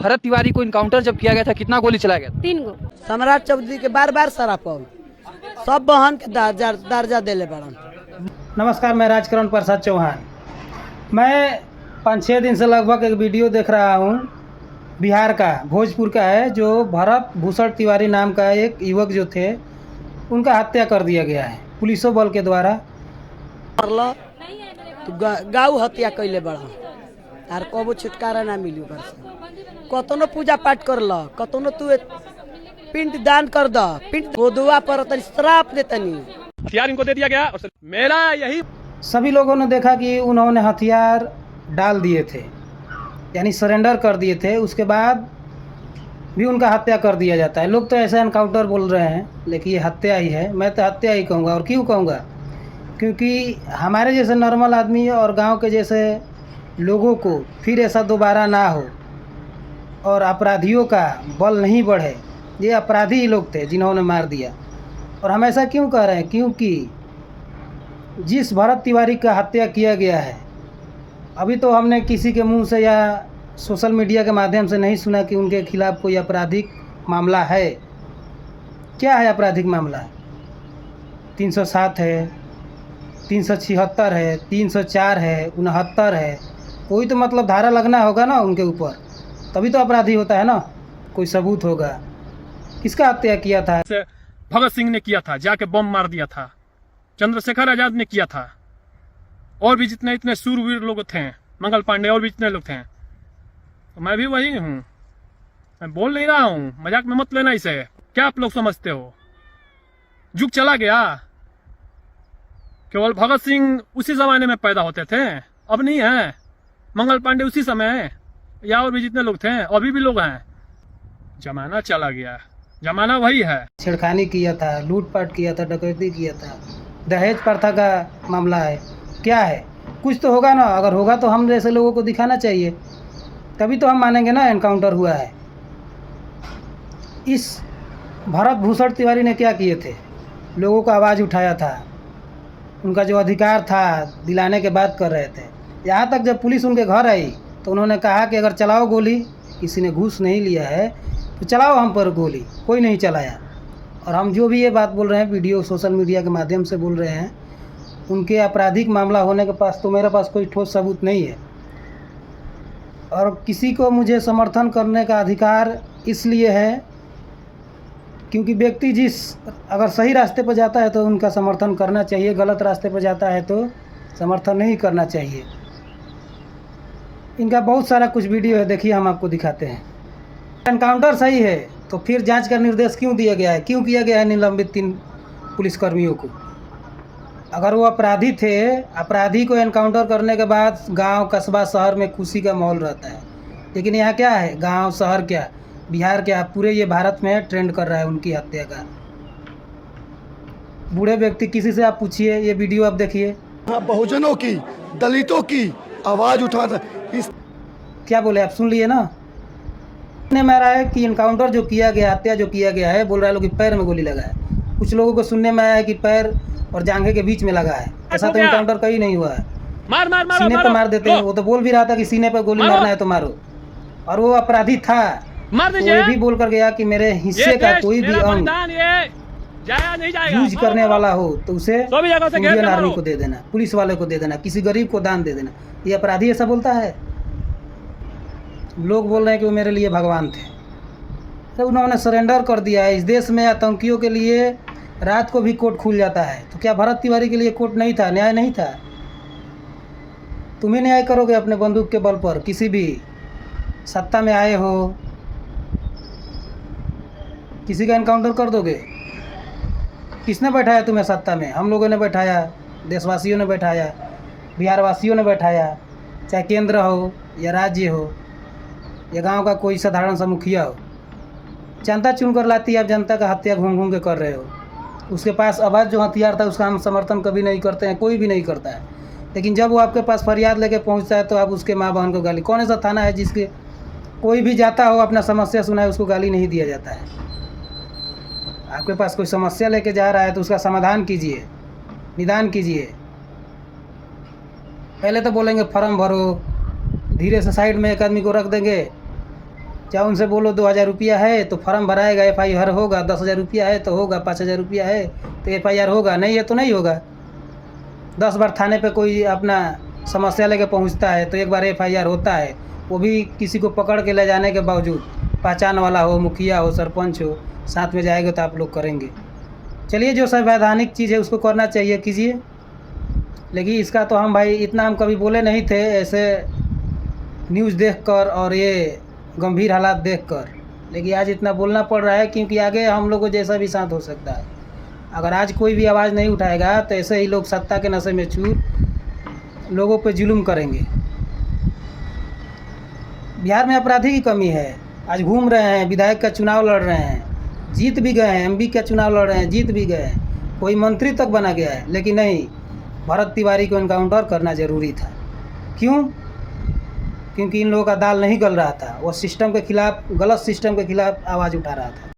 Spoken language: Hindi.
भरत तिवारी को इनकाउंटर जब किया गया था कितना गोली चलाया गया था? 3 गो। सम्राट चौधरी के बार बार सरापन सब बहन के दर्जा देले बड़न। नमस्कार, मैं राजकरण प्रसाद चौहान। मैं 5-6 दिन से लगभग एक वीडियो देख रहा हूँ, बिहार का, भोजपुर का है, जो भरत भूषण तिवारी नाम का एक युवक जो थे उनका हत्या कर दिया गया है पुलिसों बल के द्वारा। तो गाँव हत्या कैले बड़ा तार कबो छुटकारा ना मिली ओकर से। कतनो पूजा पाठ कर ल, कतनो तू पिंड दान कर द, पिंड गोदुआ पर तनी श्राप दे तनी हथियार इनको दे दिया गया। और मेरा यही सभी लोगों ने देखा कि उन्होंने हथियार डाल दिए थे, यानी सरेंडर कर दिए थे। उसके बाद भी उनका हत्या कर दिया जाता है। लोग तो ऐसा एनकाउंटर बोल रहे हैं, लेकिन ये हत्या ही है। मैं तो हत्या ही कहूँगा। और क्यों कहूँगा? क्योंकि हमारे जैसे नॉर्मल आदमी और गांव के जैसे लोगों को फिर ऐसा दोबारा ना हो और अपराधियों का बल नहीं बढ़े। ये अपराधी ही लोग थे जिन्होंने मार दिया। और हम ऐसा क्यों कह रहे हैं? क्योंकि जिस भरत तिवारी का हत्या किया गया है, अभी तो हमने किसी के मुंह से या सोशल मीडिया के माध्यम से नहीं सुना कि उनके खिलाफ़ कोई आपराधिक मामला है। क्या है आपराधिक मामला? 307 है, 376 है, 304 है, 69 है। कोई तो मतलब धारा लगना होगा ना उनके ऊपर, तभी तो अपराधी होता है ना। कोई सबूत होगा। किसका हत्या किया था? भगत सिंह ने किया था, जाके बम मार दिया था। चंद्रशेखर आजाद ने किया था। और भी जितने इतने सूरवीर लोग थे, मंगल पांडे और भी जितने लोग थे। तो मैं भी वही हूँ। मैं बोल नहीं रहा हूँ, मजाक में मत लेना इसे। क्या आप लोग समझते हो युग चला गया? केवल भगत सिंह उसी जमाने में पैदा होते थे, अब नहीं है। मंगल पांडे उसी समय, या और भी जितने लोग थे, अभी भी लोग हैं। जमाना चला गया, जमाना वही है। छेड़खानी किया था, लूटपाट किया था, डकैती किया था, दहेज प्रथा का मामला है। क्या है? कुछ तो होगा ना। अगर होगा तो हम जैसे लोगों को दिखाना चाहिए, तभी तो हम मानेंगे ना एनकाउंटर हुआ है। इस भरत भूषण तिवारी ने क्या किए थे? लोगों को आवाज़ उठाया था, उनका जो अधिकार था दिलाने के बात कर रहे थे। यहाँ तक जब पुलिस उनके घर आई तो उन्होंने कहा कि अगर चलाओ गोली, किसी ने घूस नहीं लिया है तो चलाओ हम पर गोली। कोई नहीं चलाया। और हम जो भी ये बात बोल रहे हैं, वीडियो सोशल मीडिया के माध्यम से बोल रहे हैं, उनके आपराधिक मामला होने के पास तो मेरे पास कोई ठोस सबूत नहीं है। और किसी को मुझे समर्थन करने का अधिकार इसलिए है क्योंकि व्यक्ति अगर सही रास्ते पर जाता है तो उनका समर्थन करना चाहिए, गलत रास्ते पर जाता है तो समर्थन नहीं करना चाहिए। इनका बहुत सारा कुछ वीडियो है, देखिए हम आपको दिखाते हैं। एनकाउंटर सही है तो फिर जांच का निर्देश क्यों दिया गया है? क्यों किया गया है निलंबित 3 पुलिसकर्मियों को? अगर वो अपराधी थे, अपराधी को एनकाउंटर करने के बाद गांव, कस्बा, शहर में खुशी का माहौल रहता है। लेकिन यहाँ क्या है? गांव, शहर क्या, बिहार क्या, पूरे ये भारत में ट्रेंड कर रहा है उनकी हत्या का। बूढ़े व्यक्ति, किसी से आप पूछिए, ये वीडियो आप देखिए। बहुजनों की, दलितों की आवाज़ उठाता इस क्या बोले आप? सुन लिए ना। ने मारा है कि इनकाउंटर जो किया गया, हत्या जो किया गया है, बोल रहा है लोग कि पैर में गोली लगा है। कुछ लोगों को सुनने में आया है कि पैर और जांघे के बीच में लगा है। ऐसा तो इनकाउंटर कहीं नहीं हुआ है। मार मार मार सीने पे मार देते हैं। वो तो बोल भी रहा था कि सीने पे गोली मारना है तो मारो। और वो अपराधी था, मार तो दीजिए। वो भी बोल कर गया कि मेरे हिस्से का कोई भी अंग यूज करने वाला हो तो उसे इंडियन आर्मी को दे देना, पुलिस वाले को दे देना, किसी गरीब को दान दे देना। ये अपराधी ऐसा बोलता है? लोग बोल रहे हैं कि वो मेरे लिए भगवान थे। तो उन्होंने सरेंडर कर दिया है। इस देश में आतंकियों के लिए रात को भी कोर्ट खुल जाता है, तो क्या भरत तिवारी के लिए कोर्ट नहीं था? न्याय नहीं था? तुम ही न्याय करोगे अपने बंदूक के बल पर? किसी भी सत्ता में आए हो, किसी का एनकाउंटर कर दोगे? किसने बैठाया तुम्हें सत्ता में? हम लोगों ने बैठाया, देशवासियों ने बैठाया, बिहार वासियों ने बैठाया। चाहे केंद्र हो या राज्य हो या गांव का कोई साधारण सा मुखिया हो, जनता चुन कर लाती है। आप जनता का हत्या घूम घूम के कर रहे हो। उसके पास अवैध जो हथियार था उसका हम समर्थन कभी नहीं करते हैं, कोई भी नहीं करता है। लेकिन जब वो आपके पास फरियाद लेके पहुंचता है तो आप उसके माँ बहन को गाली। कौन ऐसा थाना है जिसके कोई भी जाता हो अपना समस्या सुनाए उसको गाली नहीं दिया जाता है? आपके पास कोई समस्या लेके जा रहा है तो उसका समाधान कीजिए, निदान कीजिए। पहले तो बोलेंगे फॉर्म भरो, धीरे से साइड में एक आदमी को रख देंगे, चाहे उनसे बोलो 2000 रुपया है तो फॉर्म भराएगा, FIR होगा, 10,000 रुपया है तो होगा, 5,000 रुपया है तो FIR होगा, नहीं है तो नहीं होगा। 10 बार थाने पे कोई अपना समस्या लेके पहुंचता है तो एक बार FIR होता है, वो भी किसी को पकड़ के ले जाने के बावजूद, पहचान वाला हो, मुखिया हो, सरपंच हो, साथ में जाएगा तो आप लोग करेंगे। चलिए, जो संवैधानिक चीज़ है उसको करना चाहिए, कीजिए। लेकिन इसका तो हम भाई इतना हम कभी बोले नहीं थे ऐसे न्यूज़ देखकर और ये गंभीर हालात देखकर, लेकिन आज इतना बोलना पड़ रहा है क्योंकि आगे हम लोगों जैसा भी साथ हो सकता है। अगर आज कोई भी आवाज़ नहीं उठाएगा तो ऐसे ही लोग सत्ता के नशे में चूर लोगों पे जुल्म करेंगे। बिहार में अपराधी की कमी है। आज घूम रहे हैं, विधायक का चुनाव लड़ रहे हैं, जीत भी गए हैं, MB का चुनाव लड़ रहे हैं, जीत भी गए हैं, कोई मंत्री तक बना गया है। लेकिन नहीं, भरत तिवारी को एनकाउंटर करना ज़रूरी था। क्यों? क्योंकि इन लोगों का दाल नहीं गल रहा था, वो सिस्टम के खिलाफ, गलत सिस्टम के खिलाफ आवाज़ उठा रहा था।